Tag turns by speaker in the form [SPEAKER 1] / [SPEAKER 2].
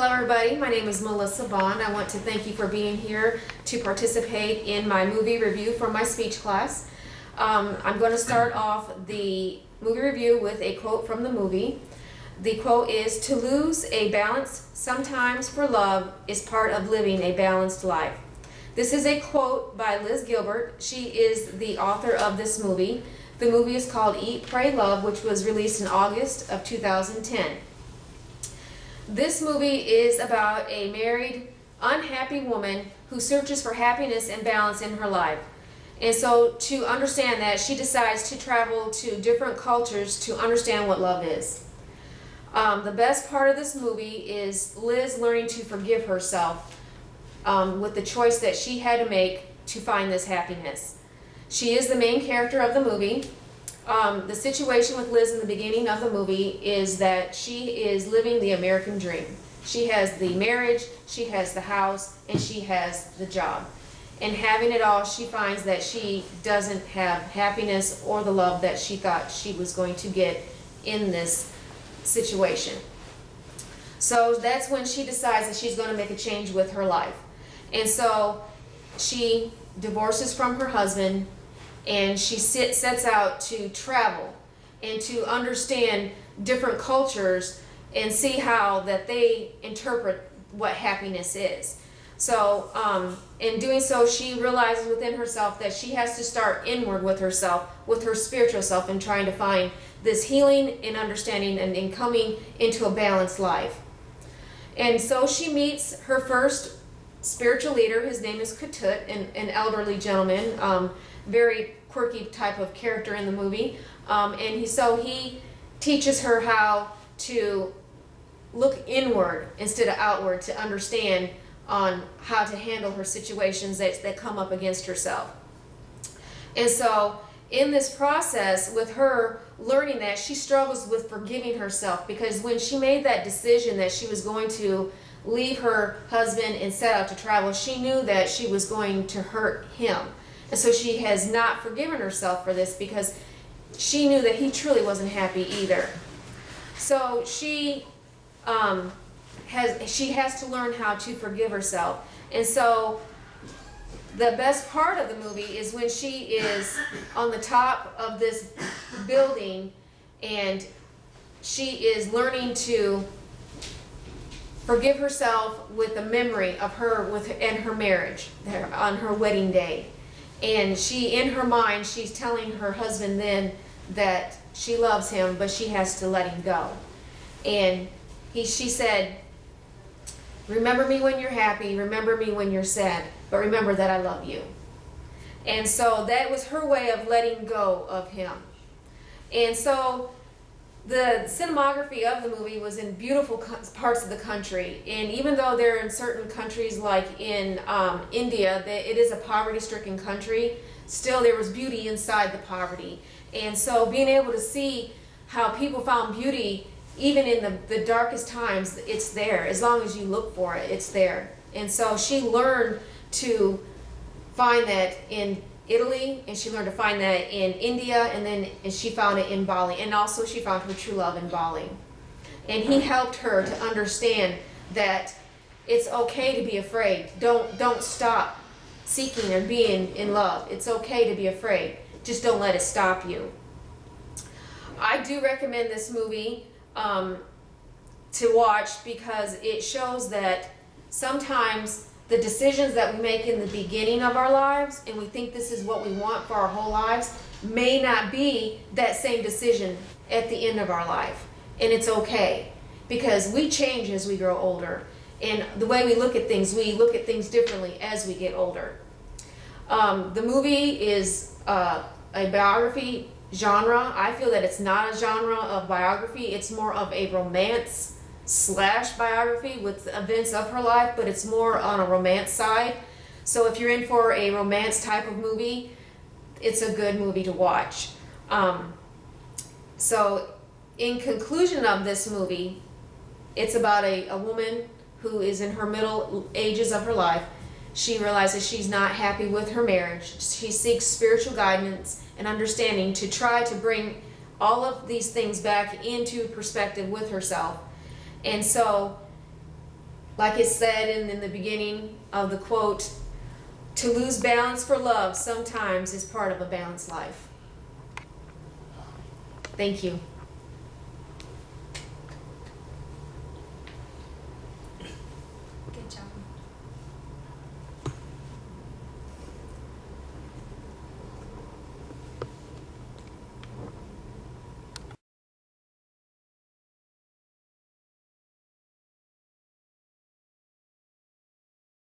[SPEAKER 1] Hello everybody, my name is Melissa Bond. I want to thank you for being here to participate in my movie review for my speech class. I'm going to start off the movie review with a quote from the movie. The quote is, "To lose a balance sometimes for love is part of living a balanced life." This is a quote by Liz Gilbert. She is the author of this movie. The movie is called Eat, Pray, Love, which was released in August of 2010. This movie is about a married, unhappy woman who searches for happiness and balance in her life. And so to understand that, she decides to travel to different cultures to understand what love is. The best part of this movie is Liz learning to forgive herself with the choice that she had to make to find this happiness. She is the main character of the movie. The situation with Liz in the beginning of the movie is that she is living the American dream. She has the marriage, she has the house, and she has the job. And having it all, she finds that she doesn't have happiness or the love that she thought she was going to get in this situation. So that's when she decides that she's going to make a change with her life. And so she divorces from her husband, and she sets out to travel and to understand different cultures and see how that they interpret what happiness is. So in doing so, she realizes within herself that she has to start inward with herself, with her spiritual self, and trying to find this healing and understanding and coming into a balanced life. And so she meets her first spiritual leader. His name is Ketut, an elderly gentleman, very quirky type of character in the movie. So he teaches her how to look inward instead of outward to understand on how to handle her situations that come up against herself. And so in this process, with her learning that, she struggles with forgiving herself, because when she made that decision that she was going to leave her husband and set out to travel, she knew that she was going to hurt him. And so she has not forgiven herself for this, because she knew that he truly wasn't happy either. So she has to learn how to forgive herself. And so the best part of the movie is when she is on the top of this building and she is learning to forgive herself with the memory of her and her marriage on her wedding day. And in her mind, she's telling her husband then that she loves him, but she has to let him go. And she said, "Remember me when you're happy, remember me when you're sad, but remember that I love you." And so that was her way of letting go of him. And so the cinematography of the movie was in beautiful parts of the country. And even though they're in certain countries, like in India, it is a poverty-stricken country, still there was beauty inside the poverty. And so being able to see how people found beauty even in the darkest times, it's there. As long as you look for it, it's there. And so she learned to find that in Italy, and she learned to find that in India, and she found it in Bali, and also she found her true love in Bali. And he helped her to understand that it's okay to be afraid. Don't stop seeking and being in love. It's okay to be afraid. Just don't let it stop you. I do recommend this movie to watch, because it shows that sometimes the decisions that we make in the beginning of our lives, and we think this is what we want for our whole lives, may not be that same decision at the end of our life. And it's okay, because we change as we grow older. And the way we look at things differently as we get older. The movie is a biography genre. I feel that it's not a genre of biography. It's more of a romance / biography with events of her life, but it's more on a romance side. So if you're in for a romance type of movie, it's a good movie to watch. So in conclusion of this movie, it's about a woman who is in her middle ages of her life. She realizes she's not happy with her marriage. She seeks spiritual guidance and understanding to try to bring all of these things back into perspective with herself. And so Like it said in the beginning of the quote, to lose balance for love sometimes is part of a balanced life. Thank you.